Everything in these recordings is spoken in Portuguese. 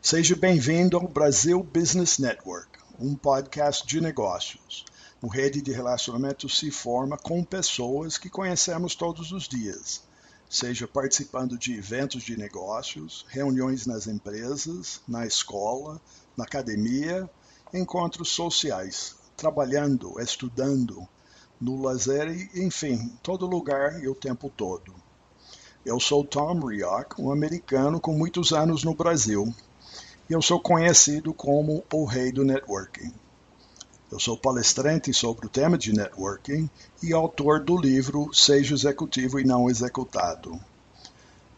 Seja bem-vindo ao Brasil Business Network, um podcast de negócios. Uma rede de relacionamentos se forma com pessoas que conhecemos todos os dias, seja participando de eventos de negócios, reuniões nas empresas, na escola, na academia, encontros sociais, trabalhando, estudando, no lazer e, enfim, todo lugar e o tempo todo. Eu sou Tom Rioch, um americano com muitos anos no Brasil. Eu sou conhecido como o rei do networking. Eu sou palestrante sobre o tema de networking e autor do livro Seja Executivo e Não Executado.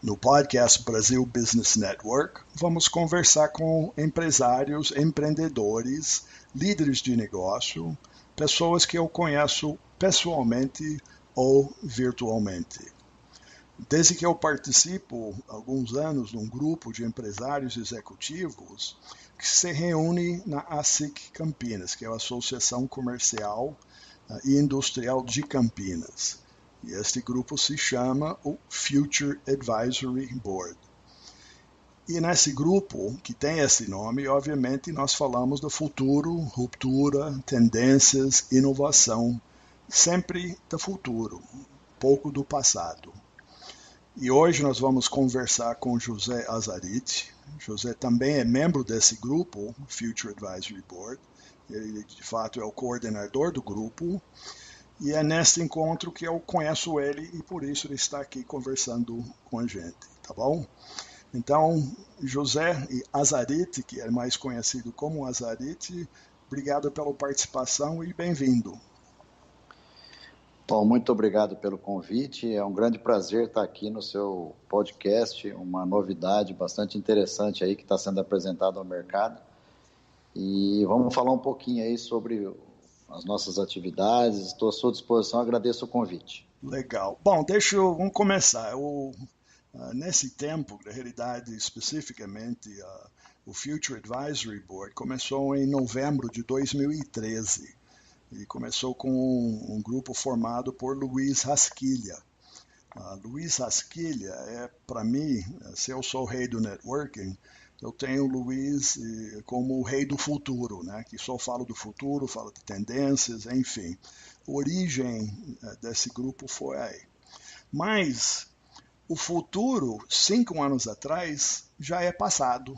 No podcast Brasil Business Network, vamos conversar com empresários, empreendedores, líderes de negócio, pessoas que eu conheço pessoalmente ou virtualmente. Desde que eu participo há alguns anos num grupo de empresários executivos que se reúne na ASIC Campinas, que é a Associação Comercial e Industrial de Campinas. E este grupo se chama o Future Advisory Board. E nesse grupo, que tem esse nome, obviamente nós falamos do futuro, ruptura, tendências, inovação, sempre do futuro, pouco do passado. E hoje nós vamos conversar com José Azariti. José também é membro desse grupo, Future Advisory Board. Ele, de fato, é o coordenador do grupo. E é neste encontro que eu conheço ele e por isso ele está aqui conversando com a gente, tá bom? Então, José Azariti, que é mais conhecido como Azariti, obrigado pela participação e bem-vindo. Bom, muito obrigado pelo convite. É um grande prazer estar aqui no seu podcast, uma novidade bastante interessante aí que está sendo apresentada ao mercado. E vamos falar um pouquinho aí sobre as nossas atividades. Estou à sua disposição, agradeço o convite. Legal. Bom, vamos começar. Nesse tempo, na realidade, especificamente, o Future Advisory Board começou em novembro de 2013. E começou com um grupo formado por Luiz Rasquilha. Luiz Rasquilha é, para mim, se eu sou o rei do networking, eu tenho o Luiz como o rei do futuro, né? Que só fala do futuro, fala de tendências, enfim. A origem desse grupo foi aí. Mas o futuro, 5 anos atrás, já é passado.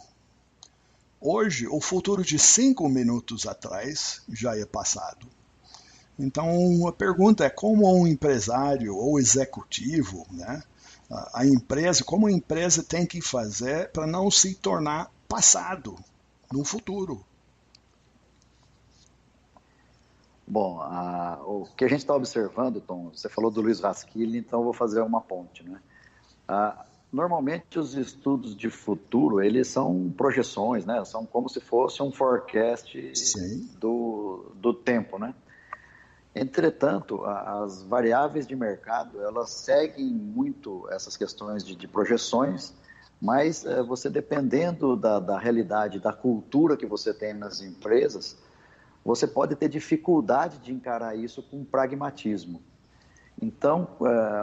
Hoje, o futuro de 5 minutos atrás já é passado. Então, a pergunta é como um empresário ou executivo, né, como a empresa tem que fazer para não se tornar passado no futuro? Bom, o que a gente está observando, Tom, você falou do Luiz Rasquilha, então eu vou fazer uma ponte, né? Normalmente os estudos de futuro, eles são projeções, né? São como se fosse um forecast do tempo, né? Entretanto, as variáveis de mercado, elas seguem muito essas questões de projeções, mas você, dependendo da realidade, da cultura que você tem nas empresas, você pode ter dificuldade de encarar isso com pragmatismo. Então,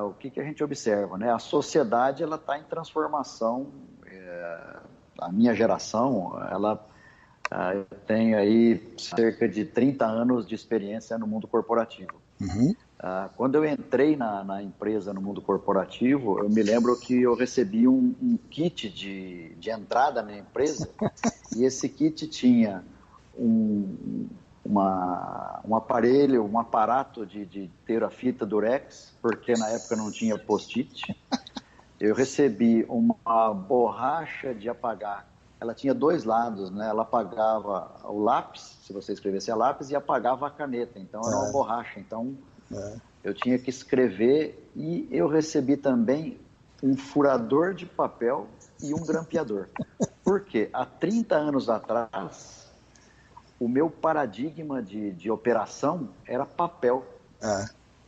o que a gente observa, né? A sociedade está em transformação. A minha geração, ela tem aí cerca de 30 anos de experiência no mundo corporativo. Uhum. Quando eu entrei na empresa no mundo corporativo, eu me lembro que eu recebi um kit de entrada na empresa e esse kit tinha um aparelho, um aparato de ter a fita Durex, porque na época não tinha post-it. Eu recebi uma borracha de apagar. Ela tinha 2 lados, né? Ela apagava o lápis, se você escrevesse a lápis, e apagava a caneta. Então, era uma borracha. Então, eu tinha que escrever e eu recebi também um furador de papel e um grampeador. Por quê? Há 30 anos atrás, o meu paradigma de operação era papel.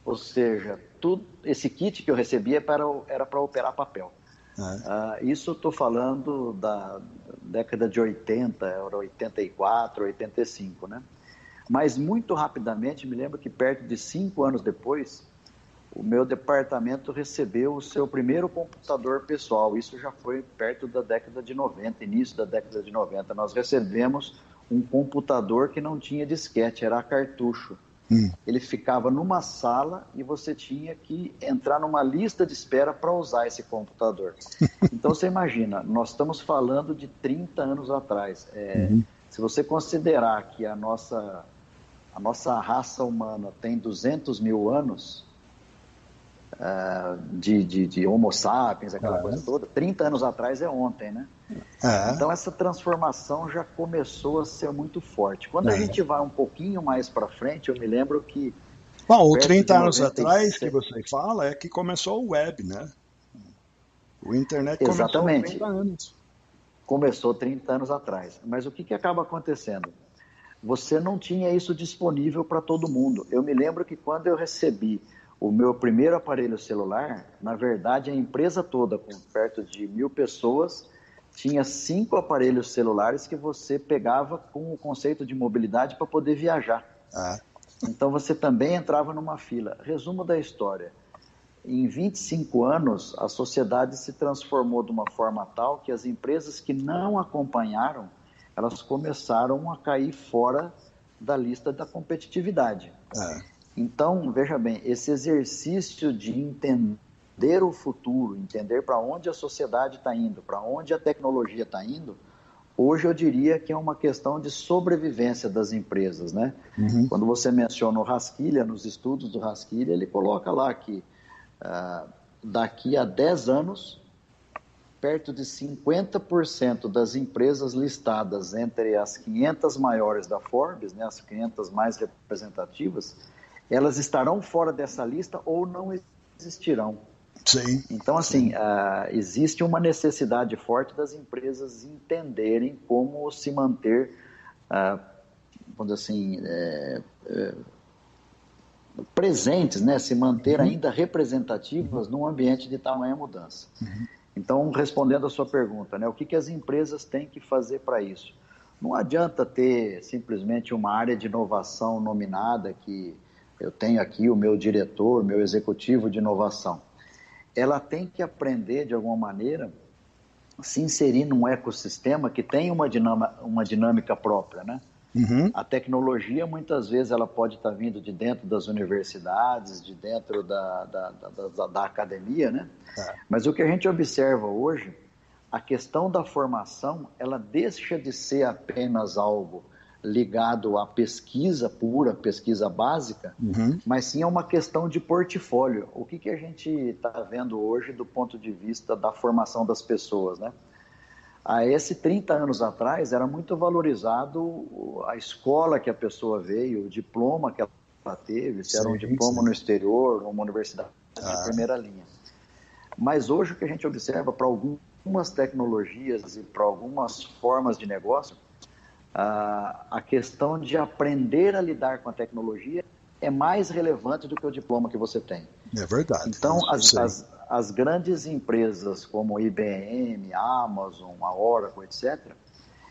Ou seja, esse kit que eu recebia era para operar papel. Isso eu estou falando da década de 80, era 84, 85, né? Mas muito rapidamente, me lembro que perto de 5 anos depois, o meu departamento recebeu o seu primeiro computador pessoal. Isso já foi perto da década de 90, início da década de 90. Nós recebemos um computador que não tinha disquete, era cartucho. Ele ficava numa sala e você tinha que entrar numa lista de espera para usar esse computador. Então você imagina, nós estamos falando de 30 anos atrás. Se você considerar que a nossa raça humana tem 200 mil anos de Homo sapiens, aquela coisa toda, 30 anos atrás é ontem, né? Então essa transformação já começou a ser muito forte. Quando a gente vai um pouquinho mais para frente, eu me lembro que bom, o 30 anos atrás que você fala é que começou o web, né? O internet começou há 30 anos. Começou 30 anos atrás. Mas o que acaba acontecendo? Você não tinha isso disponível para todo mundo. Eu me lembro que quando eu recebi o meu primeiro aparelho celular, na verdade a empresa toda, com perto de 1.000 pessoas, tinha 5 aparelhos celulares que você pegava com o conceito de mobilidade para poder viajar. Então você também entrava numa fila. Resumo da história. Em 25 anos, a sociedade se transformou de uma forma tal que as empresas que não acompanharam, elas começaram a cair fora da lista da competitividade. Então, veja bem, esse exercício de entender o futuro, entender para onde a sociedade está indo, para onde a tecnologia está indo, hoje eu diria que é uma questão de sobrevivência das empresas, né? Quando você menciona o Haskell, nos estudos do Haskell, ele coloca lá que daqui a 10 anos, perto de 50% das empresas listadas entre as 500 maiores da Forbes, né, as 500 mais representativas, elas estarão fora dessa lista ou não existirão. Sim. Então, assim, existe uma necessidade forte das empresas entenderem como se manter, vamos dizer assim, presentes, né? Se manter ainda representativas num ambiente de tamanha mudança. Então, respondendo a sua pergunta, né, o que as empresas têm que fazer para isso? Não adianta ter simplesmente uma área de inovação nominada, que eu tenho aqui o meu diretor, meu executivo de inovação. Ela tem que aprender, de alguma maneira, se inserir num ecossistema que tem uma dinâmica própria, né? A tecnologia, muitas vezes, ela pode estar vindo de dentro das universidades, de dentro da academia, né? Mas o que a gente observa hoje, a questão da formação, ela deixa de ser apenas algo ligado à pesquisa pura, pesquisa básica, mas sim é uma questão de portfólio. O que a gente está vendo hoje do ponto de vista da formação das pessoas, né? Há 30 anos atrás, era muito valorizado a escola que a pessoa veio, o diploma que ela teve, se era um diploma no exterior, uma universidade de primeira linha. Mas hoje o que a gente observa para algumas tecnologias e para algumas formas de negócio, a questão de aprender a lidar com a tecnologia é mais relevante do que o diploma que você tem. É verdade. Então, as grandes empresas como IBM, Amazon, a Oracle, etc.,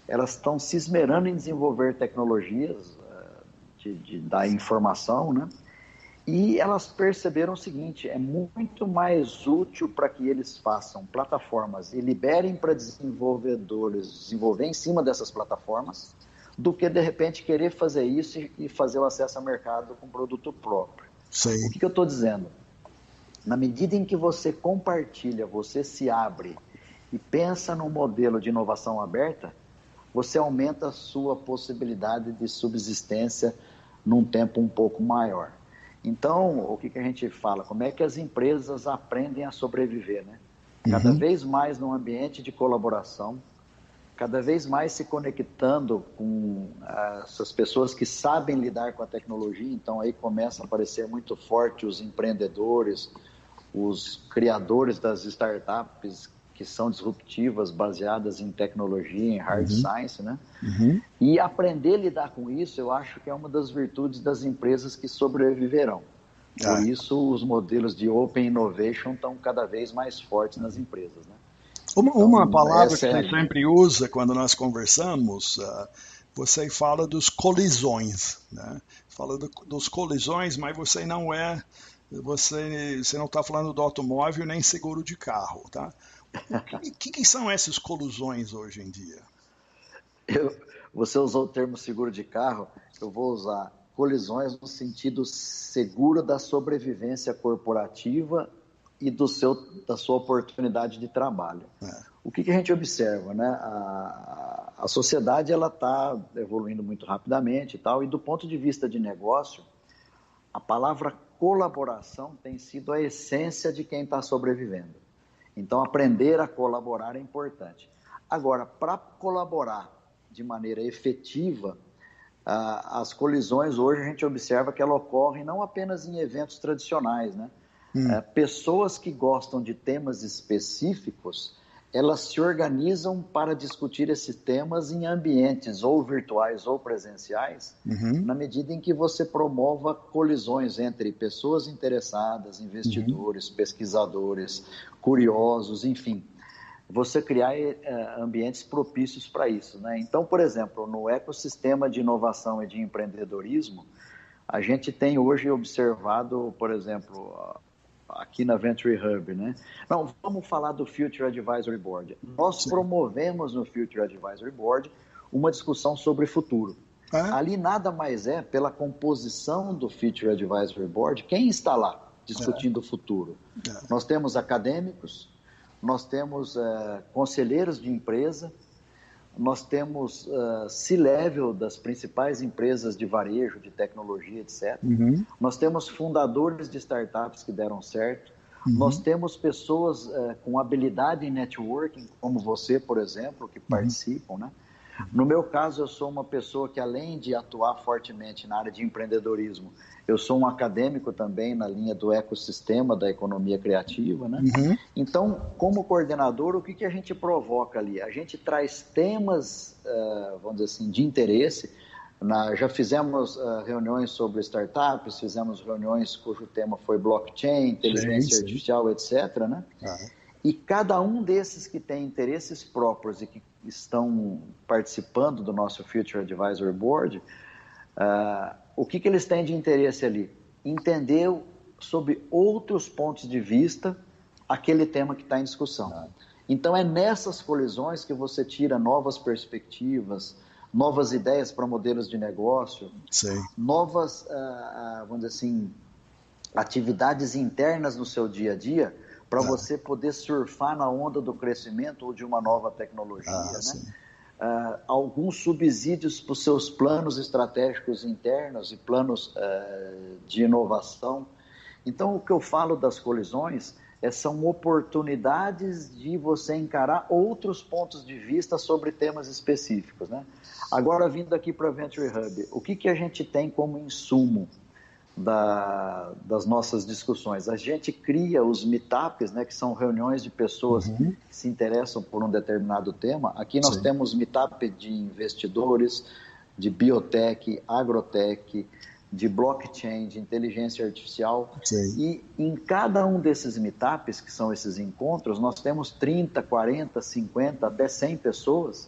elas estão se esmerando em desenvolver tecnologias da informação, né? E elas perceberam o seguinte, é muito mais útil para que eles façam plataformas e liberem para desenvolvedores desenvolver em cima dessas plataformas, do que, de repente, querer fazer isso e fazer o acesso ao mercado com produto próprio. Sim. O que eu estou dizendo? Na medida em que você compartilha, você se abre e pensa num modelo de inovação aberta, você aumenta a sua possibilidade de subsistência num tempo um pouco maior. Então, o que a gente fala? Como é que as empresas aprendem a sobreviver, né? Cada vez mais num ambiente de colaboração, cada vez mais se conectando com essas pessoas que sabem lidar com a tecnologia. Então, aí começa a aparecer muito forte os empreendedores, os criadores das startups que são disruptivas, baseadas em tecnologia, em hard science, né? E aprender a lidar com isso, eu acho que é uma das virtudes das empresas que sobreviverão. Por isso, os modelos de Open Innovation estão cada vez mais fortes nas empresas, né? Uma palavra que você sempre usa quando nós conversamos, você fala dos colisões, né? Fala dos colisões, mas você não é Você não está falando do automóvel nem seguro de carro, tá? O que são essas colisões hoje em dia? Você usou o termo seguro de carro, eu vou usar colisões no sentido seguro da sobrevivência corporativa e da sua oportunidade de trabalho. O que a gente observa, né? A sociedade ela está evoluindo muito rapidamente e tal, e do ponto de vista de negócio, a palavra colaboração tem sido a essência de quem está sobrevivendo. Então, aprender a colaborar é importante. Agora, para colaborar de maneira efetiva, as colisões hoje a gente observa que elas ocorrem não apenas em eventos tradicionais, né? Pessoas que gostam de temas específicos, elas se organizam para discutir esses temas em ambientes ou virtuais ou presenciais, na medida em que você promova colisões entre pessoas interessadas, investidores, pesquisadores, curiosos, enfim. Você criar ambientes propícios para isso, né? Então, por exemplo, no ecossistema de inovação e de empreendedorismo, a gente tem hoje observado, por exemplo, aqui na Venture Hub, né? Não, vamos falar do Future Advisory Board. Nós promovemos no Future Advisory Board uma discussão sobre futuro. Ali nada mais é, pela composição do Future Advisory Board, quem está lá discutindo o futuro? Nós temos acadêmicos, nós temos conselheiros de empresa, nós temos C-level das principais empresas de varejo, de tecnologia, etc. Nós temos fundadores de startups que deram certo, nós temos pessoas com habilidade em networking, como você, por exemplo, que participam, né? No meu caso, eu sou uma pessoa que, além de atuar fortemente na área de empreendedorismo, eu sou um acadêmico também na linha do ecossistema da economia criativa, né? Então, como coordenador, o que a gente provoca ali? A gente traz temas, vamos dizer assim, de interesse. Já fizemos reuniões sobre startups, fizemos reuniões cujo tema foi blockchain, inteligência artificial, etc., né? E cada um desses que tem interesses próprios e que estão participando do nosso Future Advisory Board, o que eles têm de interesse ali? Entender sob outros pontos de vista aquele tema que está em discussão. Então, é nessas colisões que você tira novas perspectivas, novas ideias para modelos de negócio, novas, vamos dizer assim, atividades internas no seu dia a dia, para você poder surfar na onda do crescimento ou de uma nova tecnologia, né? Alguns subsídios para os seus planos estratégicos internos e planos de inovação. Então, o que eu falo das colisões são oportunidades de você encarar outros pontos de vista sobre temas específicos, né? Agora, vindo aqui para a Venture Hub, o que a gente tem como insumo das nossas discussões? A gente cria os meetups, né, que são reuniões de pessoas que se interessam por um determinado tema. Aqui nós temos meetup de investidores, de biotech, agrotech, de blockchain, de inteligência artificial. E em cada um desses meetups, que são esses encontros, nós temos 30, 40, 50, até 100 pessoas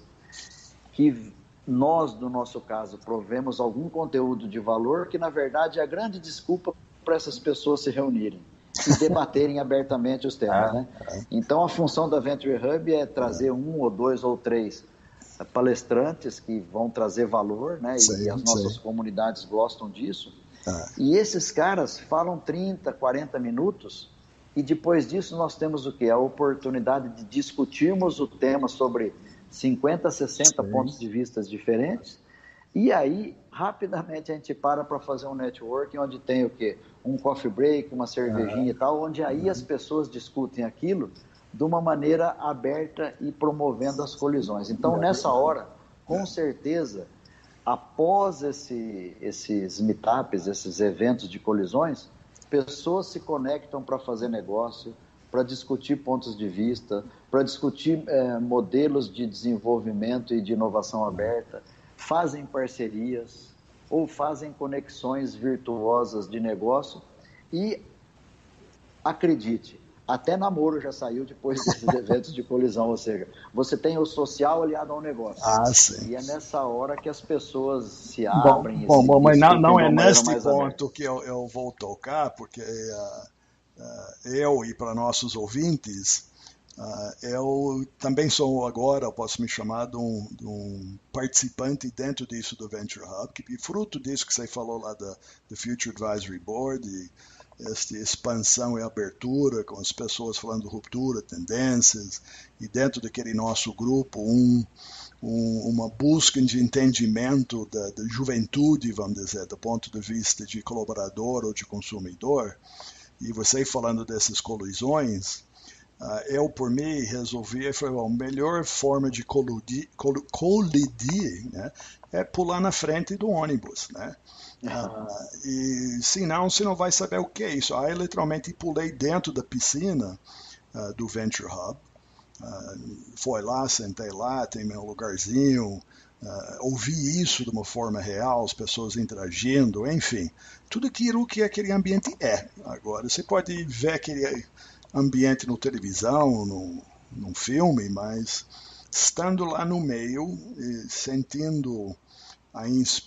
que nós, no nosso caso, provemos algum conteúdo de valor que, na verdade, é a grande desculpa para essas pessoas se reunirem e debaterem abertamente os temas, né? Então, a função da Venture Hub é trazer um ou dois ou três palestrantes que vão trazer valor, né? E as nossas comunidades gostam disso. E esses caras falam 30, 40 minutos e depois disso nós temos o quê? A oportunidade de discutirmos o tema sobre 50, 60 pontos de vista diferentes, e aí rapidamente a gente para fazer um networking onde tem o quê? Um coffee break, uma cervejinha e tal, onde aí as pessoas discutem aquilo de uma maneira aberta e promovendo as colisões. Então, nessa hora, com certeza, após esses meetups, esses eventos de colisões, pessoas se conectam para fazer negócio, para discutir pontos de vista, para discutir modelos de desenvolvimento e de inovação aberta, fazem parcerias ou fazem conexões virtuosas de negócio e, acredite, Até namoro já saiu depois desses eventos de colisão, ou seja, você tem o social aliado ao negócio. Sim. E é nessa hora que as pessoas se Bom, abrem mas não é neste mais aberta. ponto que eu vou tocar, porque eu e para nossos ouvintes, eu também sou agora, eu posso me chamar de um participante dentro disso do Venture Hub, que fruto disso que você falou lá do Future Advisory Board, e esta expansão e abertura, com as pessoas falando de ruptura, tendências, e dentro daquele nosso grupo, uma busca de entendimento da juventude, vamos dizer, do ponto de vista de colaborador ou de consumidor, e você falando dessas colisões, eu, por mim, resolvi, foi a melhor forma de colidir, né, é pular na frente do ônibus, né? E senão você não vai saber o que é isso. Aí, literalmente, pulei dentro da piscina do Venture Hub, foi lá, sentei lá, tem meu lugarzinho, ouvi isso de uma forma real, as pessoas interagindo, enfim, tudo aquilo que aquele ambiente é. Agora, você pode ver aquele ambiente na televisão, num filme, mas estando lá no meio e sentindo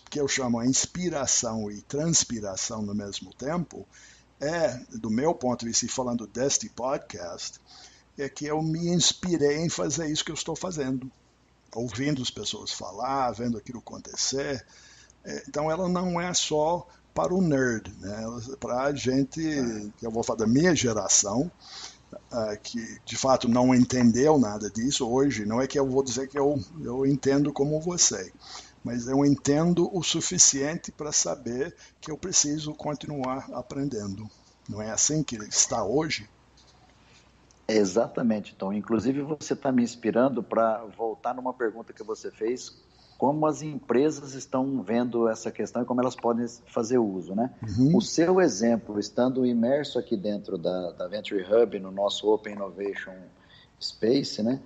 que eu chamo a inspiração e transpiração no mesmo tempo, do meu ponto de vista, e falando deste podcast, é que eu me inspirei em fazer isso que eu estou fazendo, ouvindo as pessoas falar, vendo aquilo acontecer. Então ela não é só para o nerd, né? Para a gente, que eu vou falar da minha geração, que de fato não entendeu nada disso hoje, não é que eu vou dizer que eu entendo como você, mas eu entendo o suficiente para saber que eu preciso continuar aprendendo. Não é assim que está hoje? Exatamente, Tom. Inclusive, você está me inspirando para voltar numa pergunta que você fez, como as empresas estão vendo essa questão e como elas podem fazer uso, né? Uhum. O seu exemplo, estando imerso aqui dentro da Venture Hub, no nosso Open Innovation Space, né?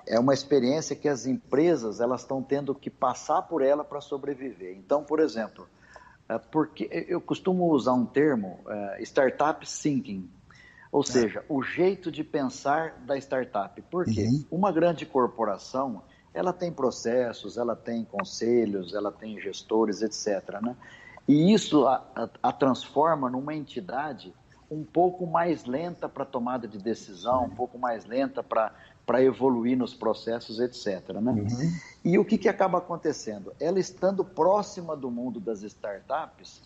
É uma experiência que as empresas elas estão tendo que passar por ela para sobreviver. Então, por exemplo, porque eu costumo usar um termo, startup thinking, ou seja, o jeito de pensar da startup. Por quê? Uhum. Uma grande corporação, ela tem processos, ela tem conselhos, ela tem gestores, etc., né? E isso a transforma numa entidade um pouco mais lenta para tomada de decisão, um pouco mais lenta para evoluir nos processos, etc., né? Uhum. E o que acaba acontecendo? Ela estando próxima do mundo das startups,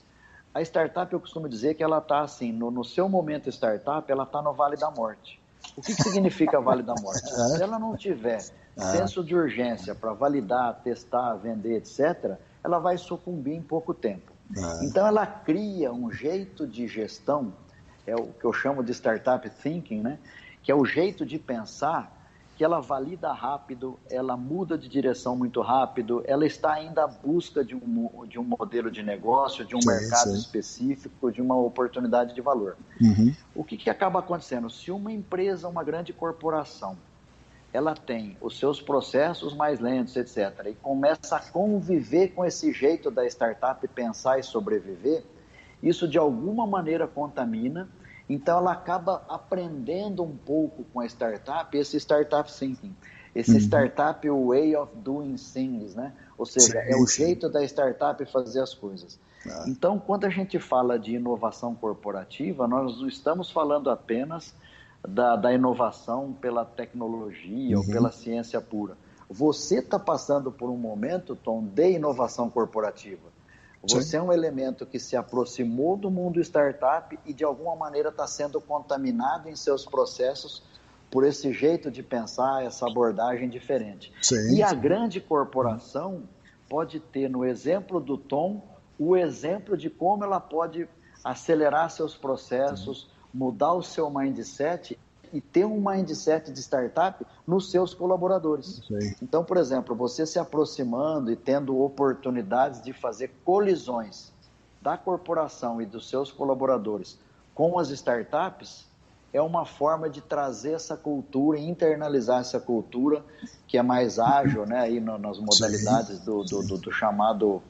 a startup, eu costumo dizer que ela está assim, no seu momento startup, ela está no Vale da Morte. O que significa Vale da Morte? Se ela não tiver senso de urgência para validar, testar, vender, etc., ela vai sucumbir em pouco tempo. Então, ela cria um jeito de gestão, é o que eu chamo de startup thinking, né? Que é o jeito de pensar que ela valida rápido, ela muda de direção muito rápido, ela está ainda à busca de um modelo de negócio, de um mercado específico, de uma oportunidade de valor. Uhum. O que acaba acontecendo? Se uma empresa, uma grande corporação, ela tem os seus processos mais lentos, etc., e começa a conviver com esse jeito da startup pensar e sobreviver, isso de alguma maneira contamina. Então, ela acaba aprendendo um pouco com a startup, esse startup thinking, esse startup way of doing things, né? Ou seja, é o jeito da startup fazer as coisas. Então, quando a gente fala de inovação corporativa, nós não estamos falando apenas da inovação pela tecnologia ou pela ciência pura. Você está passando por um momento, Tom, de inovação corporativa. Você é um elemento que se aproximou do mundo startup e de alguma maneira está sendo contaminado em seus processos por esse jeito de pensar, essa abordagem diferente. E a grande corporação pode ter, no exemplo do Tom, o exemplo de como ela pode acelerar seus processos, mudar o seu mindset e ter um mindset de startup nos seus colaboradores. Então, por exemplo, você se aproximando e tendo oportunidades de fazer colisões da corporação e dos seus colaboradores com as startups, é uma forma de trazer essa cultura e internalizar essa cultura que é mais ágil, né, aí nas modalidades do chamado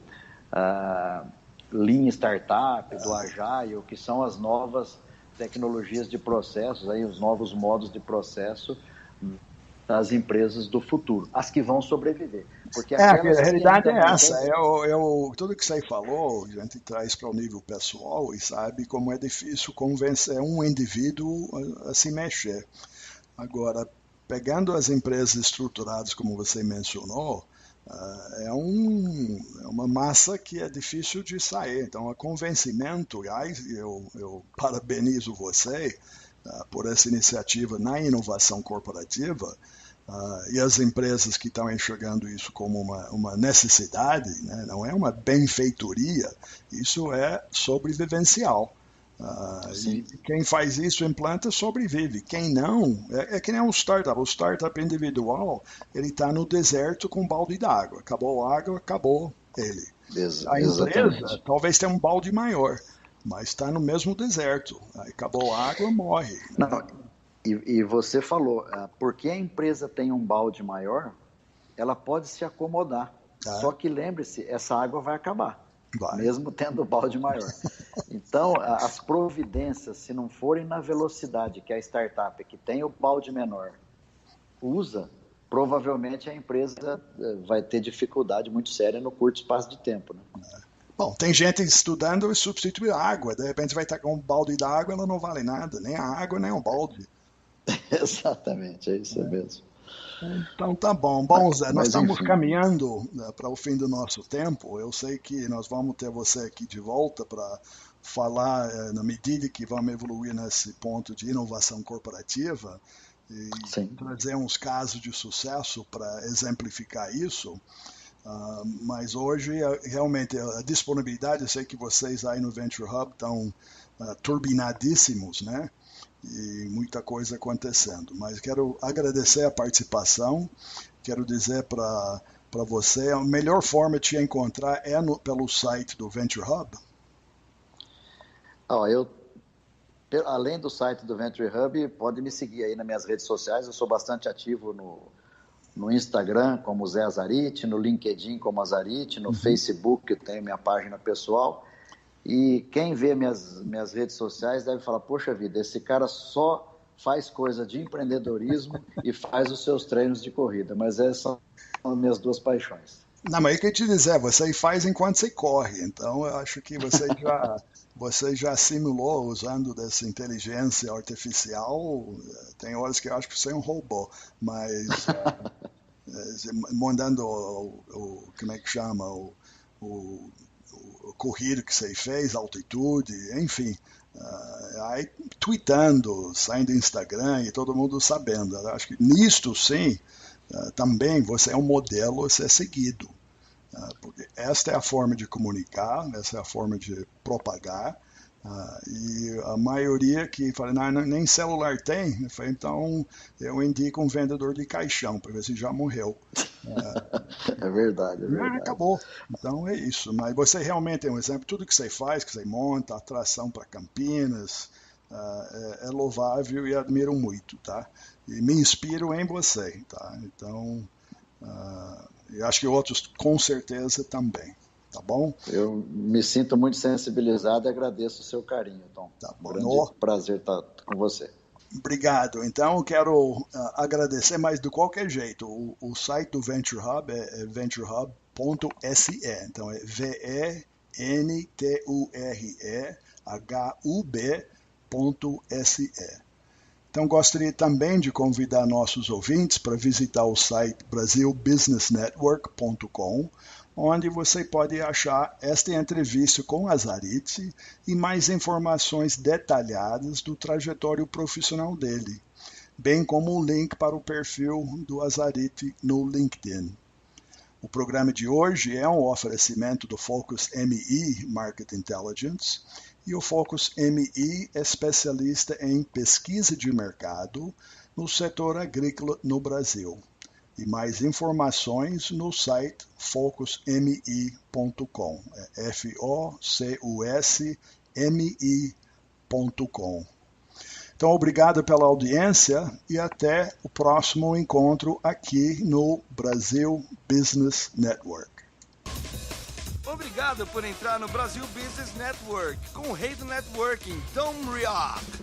Lean Startup, do Agile, que são as novas tecnologias de processos, aí, os novos modos de processo das empresas do futuro, as que vão sobreviver. Porque a aquelas realidade que ainda é essa. mantêm... Tudo que você falou, a gente traz para o nível pessoal e sabe como é difícil convencer um indivíduo a se mexer. Agora, pegando as empresas estruturadas, como você mencionou, é uma massa que é difícil de sair. Então, o convencimento, eu parabenizo você por essa iniciativa na inovação corporativa, e as empresas que estão enxergando isso como uma necessidade, né? Não é uma benfeitoria, isso é sobrevivencial. E quem faz isso, implanta, sobrevive. Quem não, é que nem um startup. O startup individual, ele está no deserto com um balde d'água. Acabou a água, acabou ele. A empresa talvez tenha um balde maior, mas está no mesmo deserto. Aí acabou a água, morre. Né? Não, e você falou, porque a empresa tem um balde maior, ela pode se acomodar. Só que lembre-se, essa água vai acabar. Mesmo tendo o balde maior. Então, as providências, se não forem na velocidade que a startup, que tem o balde menor, usa, provavelmente a empresa vai ter dificuldade muito séria no curto espaço de tempo. Né? Bom, tem gente estudando e substituir a água. De repente vai estar com um balde d'água, ela não vale nada. Nem a água, nem o balde. Exatamente, é isso mesmo. Então tá bom. Bom, Zé, nós estamos caminhando para o fim do nosso tempo. Eu sei que nós vamos ter você aqui de volta para falar na medida que vamos evoluir nesse ponto de inovação corporativa e trazer uns casos de sucesso para exemplificar isso. Mas hoje, realmente, a disponibilidade, eu sei que vocês aí no Venture Hub estão turbinadíssimos, né? E muita coisa acontecendo. Mas quero agradecer a participação, quero dizer para você, a melhor forma de te encontrar é pelo site do Venture Hub? Além do site do Venture Hub, pode me seguir aí nas minhas redes sociais, eu sou bastante ativo no Instagram como Zé Azariti, no LinkedIn como Azariti, no Facebook eu tenho minha página pessoal. E quem vê minhas redes sociais deve falar, poxa vida, esse cara só faz coisa de empreendedorismo e faz os seus treinos de corrida. Mas essas são as minhas duas paixões. Não, mas eu queria te dizer, você faz enquanto você corre. Então, eu acho que você já simulou usando dessa inteligência artificial. Tem horas que eu acho que você é um robô, mas mandando como é que chama, o corrido que você fez, altitude, enfim, aí tweetando, saindo do Instagram e todo mundo sabendo. Eu acho que nisto, sim, também você é um modelo a ser seguido, porque esta é a forma de comunicar, essa é a forma de propagar, e a maioria que fala, não, nem celular tem, eu falei, então eu indico um vendedor de caixão, para ver se já morreu. É verdade. Acabou. Então é isso. Mas você realmente é um exemplo. Tudo que você faz, que você monta, atração para Campinas, é louvável e admiro muito, tá? E me inspiro em você, tá? Então, eu acho que outros com certeza também. Tá bom? Eu me sinto muito sensibilizado e agradeço o seu carinho, Tom. Tá bom. Grande prazer estar com você. Obrigado. Então, eu quero agradecer, mas de qualquer jeito, o site do Venture Hub é venturehub.se. Então, é venturehub.se. Então, gostaria também de convidar nossos ouvintes para visitar o site brasilbusinessnetwork.com, onde você pode achar esta entrevista com Azariti e mais informações detalhadas do trajetório profissional dele, bem como um link para o perfil do Azariti no LinkedIn. O programa de hoje é um oferecimento do Focus MI Market Intelligence, e o Focus MI é especialista em pesquisa de mercado no setor agrícola no Brasil. E mais informações no site focusmi.com. É FOCUSMI.com. Então, obrigado pela audiência e até o próximo encontro aqui no Brasil Business Network. Obrigado por entrar no Brasil Business Network com o rei do networking, Tom Rioch.